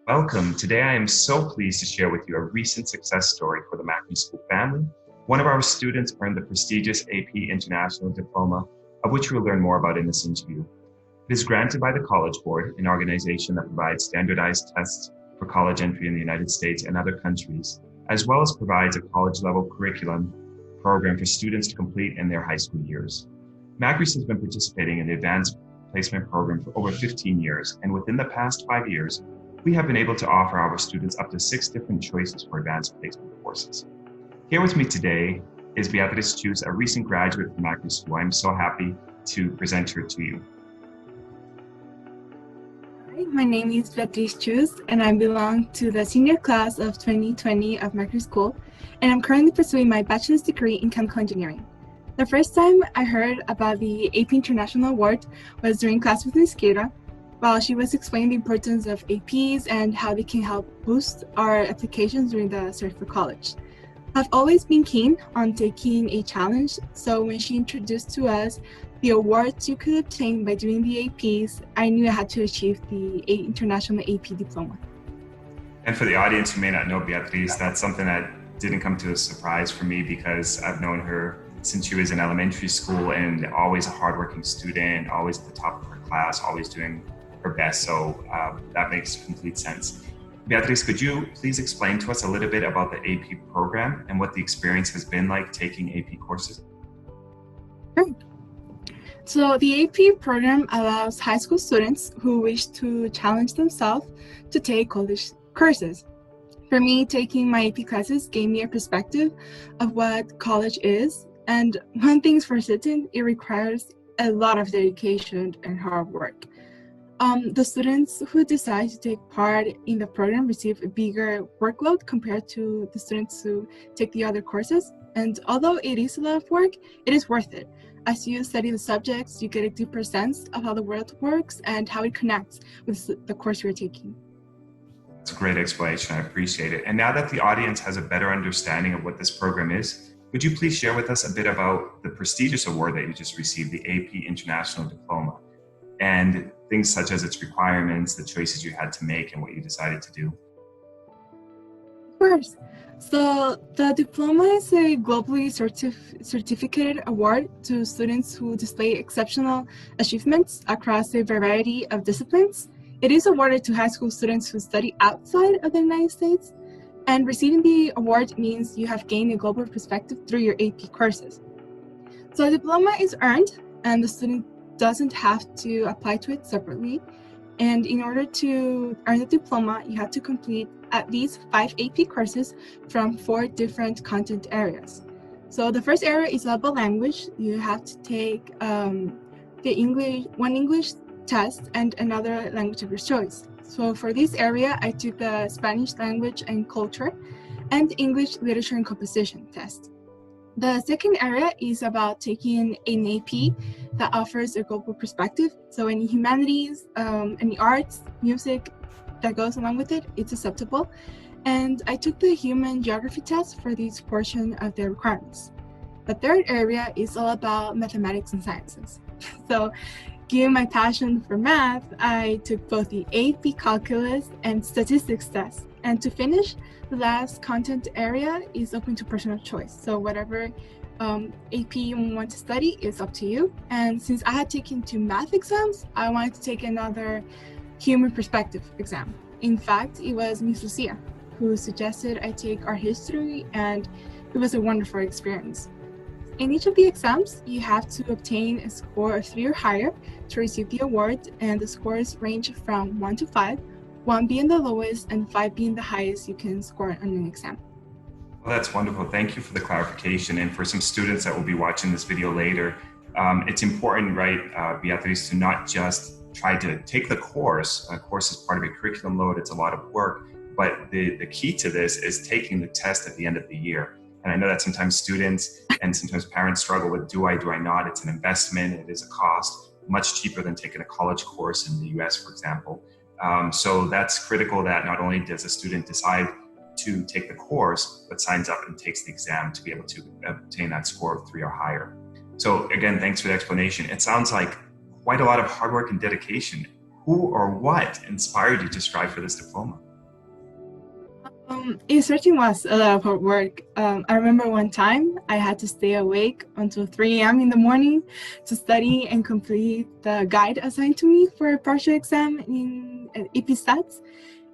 Welcome. Today I am so pleased to share with you a recent success story for the Macri School family. One of our students earned the prestigious AP International Diploma, of which we'll learn more about in this interview. It is granted by the College Board, an organization that provides standardized tests for college entry in the United States and other countries, as well as provides a college-level curriculum program for students to complete in their high school years. Macri has been participating in the Advanced Placement Program for over 15 years, and within the past 5 years, we have been able to offer our students up to 6 different choices for advanced placement courses. Here with me today is Beatrix Chiuz, a recent graduate from Macri School. I'm so happy to present her to you. Hi, my name is Beatrix Chiuz, and I belong to the senior class of 2020 of Macri School, and I'm currently pursuing my bachelor's degree in chemical engineering. The first time I heard about the AP International Award was during class with Ms. Kira, while she was explaining the importance of APs and how they can help boost our applications during the search for college. I've always been keen on taking a challenge, so when she introduced to us the awards you could obtain by doing the APs, I knew I had to achieve the International AP Diploma. And for the audience who may not know Beatriz, that's something that didn't come to a surprise for me because I've known her since she was in elementary school and always a hardworking student, always at the top of her class, always doing her best. So that makes complete sense. Beatriz, could you please explain to us a little bit about the AP program and what the experience has been like taking AP courses? Sure. So the AP program allows high school students who wish to challenge themselves to take college courses. For me, taking my AP classes gave me a perspective of what college is. And one thing's for certain, it requires a lot of dedication and hard work. The students who decide to take part in the program receive a bigger workload compared to the students who take the other courses. And although it is a lot of work, it is worth it. As you study the subjects, you get a deeper sense of how the world works and how it connects with the course you're taking. That's a great explanation. I appreciate it. And now that the audience has a better understanding of what this program is, would you please share with us a bit about the prestigious award that you just received, the AP International Diploma, and things such as its requirements, the choices you had to make, and what you decided to do? Of course. So the diploma is a globally certificated award to students who display exceptional achievements across a variety of disciplines. It is awarded to high school students who study outside of the United States, and receiving the award means you have gained a global perspective through your AP courses. So the diploma is earned, and the student doesn't have to apply to it separately. And in order to earn the diploma, you have to complete at least 5 AP courses from 4 different content areas. So the first area is about language. You have to take one English test and another language of your choice. So for this area, I took the Spanish language and culture and English literature and composition test. The second area is about taking an AP that offers a global perspective. So any humanities, any arts, music that goes along with it, it's acceptable. And I took the human geography test for this portion of the requirements. The third area is all about mathematics and sciences. So given my passion for math, I took both the AP calculus and statistics test. And to finish, the last content area is open to personal choice. So whatever AP you want to study is up to you. And since I had taken 2 math exams, I wanted to take another human perspective exam. In fact, it was Miss Lucia who suggested I take art history, and it was a wonderful experience. In each of the exams, you have to obtain a score of 3 or higher to receive the award, and the scores range from 1 to 5, 1 being the lowest and 5 being the highest you can score on an exam. Well, that's wonderful. Thank you for the clarification. And for some students that will be watching this video later, it's important, right, Beatriz, to not just try to take the course. A course is part of a curriculum load. It's a lot of work. But the key to this is taking the test at the end of the year. And I know that sometimes students and sometimes parents struggle with, do I not? It's an investment. It is a cost, much cheaper than taking a college course in the US, for example. So that's critical that not only does a student decide to take the course, but signs up and takes the exam to be able to obtain that score of 3 or higher. So again, thanks for the explanation. It sounds like quite a lot of hard work and dedication. Who or what inspired you to strive for this diploma? Esearching was a lot of hard work. I remember one time I had to stay awake until 3 a.m. in the morning to study and complete the guide assigned to me for a partial exam in AP Stats.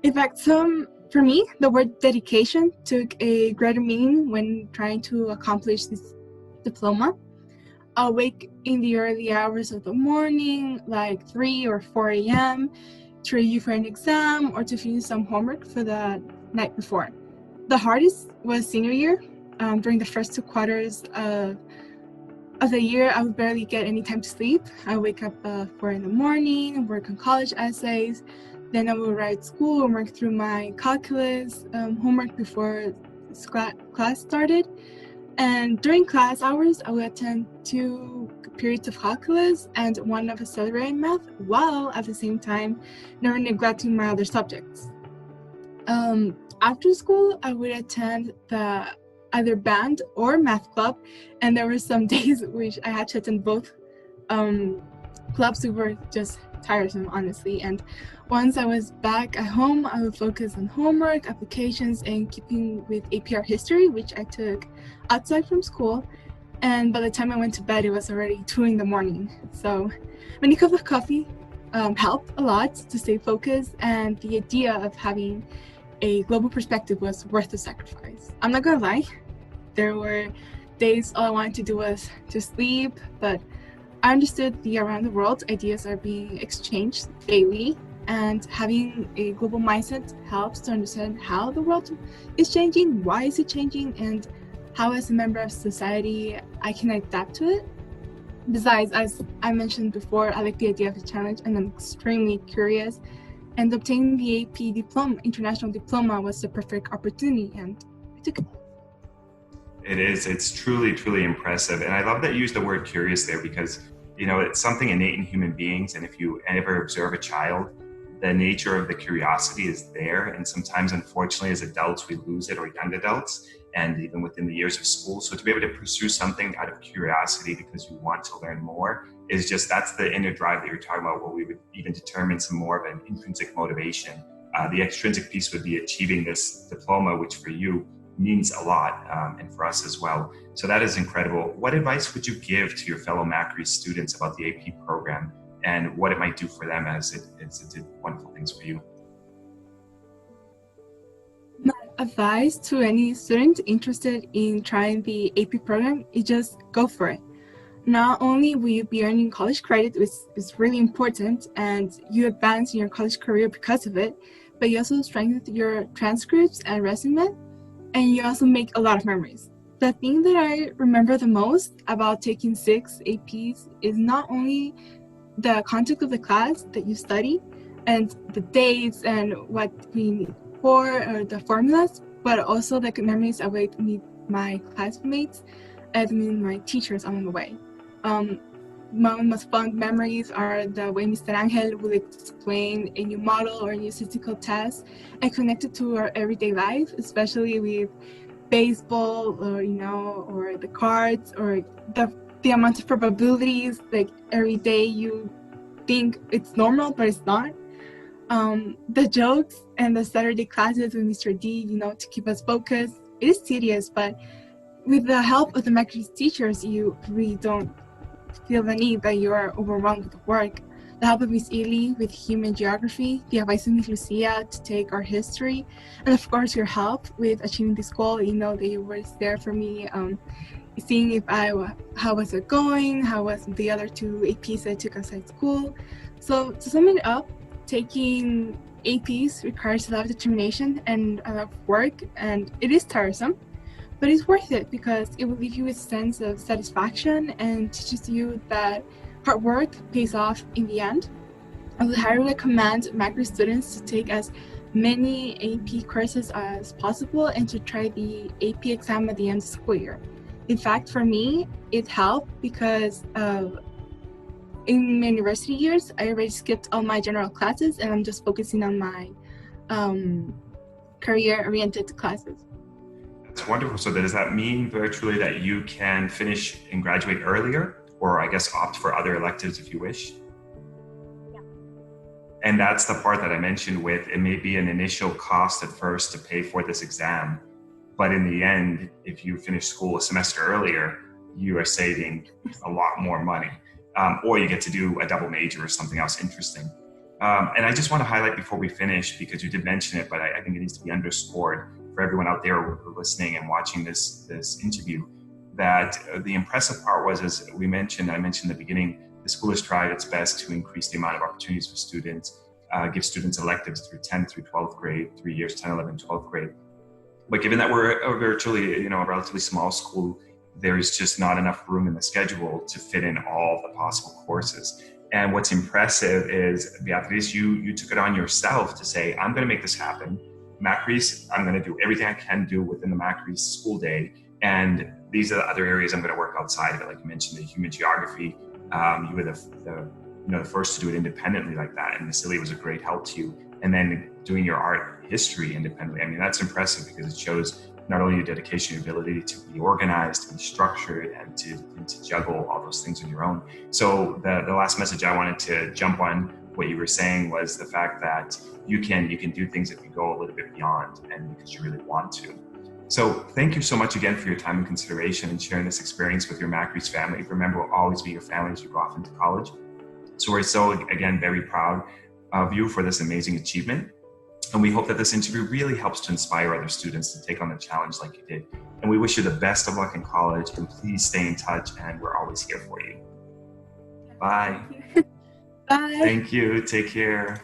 In fact, for me, the word dedication took a greater meaning when trying to accomplish this diploma. I'll wake in the early hours of the morning, like 3 or 4 a.m., to review for an exam or to finish some homework for the night before. The hardest was senior year. During the first 2 quarters of the year, I would barely get any time to sleep. I wake up 4 in the morning, work on college essays, then I will write school and work through my calculus homework before class started. And during class hours, I would attend 2 periods of calculus and 1 of accelerated math, while at the same time never neglecting my other subjects. After school, I would attend the either band or math club, and there were some days which I had to attend both clubs who were just tiresome, honestly. And once I was back at home, I would focus on homework, applications, and keeping with AP history, which I took outside from school. And by the time I went to bed, it was already 2 in the morning. So many cups of coffee helped a lot to stay focused, and the idea of having a global perspective was worth the sacrifice. I'm not gonna lie, there were days all I wanted to do was to sleep, but I understood the around the world ideas are being exchanged daily, and having a global mindset helps to understand how the world is changing, why is it changing, and how as a member of society I can adapt to it. Besides, as I mentioned before, I like the idea of a challenge and I'm extremely curious, and obtaining the AP Diploma, International Diploma was the perfect opportunity, and I took it. It is. It's truly, truly impressive. And I love that you used the word curious there because, it's something innate in human beings. And if you ever observe a child, the nature of the curiosity is there. And sometimes, unfortunately, as adults, we lose it, or young adults, and even within the years of school. So to be able to pursue something out of curiosity because you want to learn more that's the inner drive that you're talking about, where we would even determine some more of an intrinsic motivation. The extrinsic piece would be achieving this diploma, which for you means a lot, and for us as well. So that is incredible. What advice would you give to your fellow Macri students about the AP program and what it might do for them as it did wonderful things for you? My advice to any student interested in trying the AP program is just go for it. Not only will you be earning college credit, which is really important, and you advance in your college career because of it, but you also strengthen your transcripts and resume, and you also make a lot of memories. The thing that I remember the most about taking 6 APs is not only the content of the class that you study and the dates and what we need for or the formulas, but also the memories I would meet my classmates and meet my teachers along the way. My most fond memories are the way Mr. Angel would explain a new model or a new statistical test and connect it to our everyday life, especially with baseball or the cards or the amount of probabilities. Like every day you think it's normal, but it's not. The jokes and the Saturday classes with Mr. D, to keep us focused. It is tedious, but with the help of the Macris teachers, you really don't feel the need that you are overwhelmed with work. The help of Miss Ely with human geography, the advice of Miss Lucia to take our history, and of course your help with achieving this goal. That you were there for me, seeing how was it going, how was the other 2 APs that I took outside school. So to sum it up, taking APs requires a lot of determination and a lot of work, and it is tiresome. But it's worth it because it will leave you with a sense of satisfaction and teaches you that hard work pays off in the end. I would highly recommend Macri students to take as many AP courses as possible and to try the AP exam at the end of the school year. In fact, for me, it helped because in my university years, I already skipped all my general classes and I'm just focusing on my career-oriented classes. That's wonderful. So does that mean virtually that you can finish and graduate earlier, or I guess opt for other electives if you wish? And that's the part that I mentioned with, it may be an initial cost at first to pay for this exam, but in the end, if you finish school a semester earlier, you are saving a lot more money. Or you get to do a double major or something else interesting. And I just want to highlight before we finish, because you did mention it, but I think it needs to be underscored for everyone out there listening and watching this interview, that the impressive part was, as I mentioned in the beginning, the school has tried its best to increase the amount of opportunities for students, give students electives through 10th through 12th grade, 3 years, 10, 11, 12th grade. But given that we're a virtually, a relatively small school, there's just not enough room in the schedule to fit in all the possible courses. And what's impressive is, Beatrix, you took it on yourself to say, I'm going to make this happen. Macris, I'm going to do everything I can do within the Macris school day. And these are the other areas I'm going to work outside of it. Like you mentioned, the human geography, you were the first to do it independently like that. And Vasily was a great help to you. And then doing your art history independently. I mean, that's impressive because it shows not only your dedication, your ability to be organized, to be structured, and to juggle all those things on your own. So the last message I wanted to jump on what you were saying was the fact that you can do things if you go a little bit beyond and because you really want to. So thank you so much again for your time and consideration and sharing this experience with your Macris family. Remember, we'll always be your family as you go off into college. So we're so, again, very proud of you for this amazing achievement. And we hope that this interview really helps to inspire other students to take on the challenge like you did. And we wish you the best of luck in college, and please stay in touch, and we're always here for you. Bye. Bye. Thank you. Take care.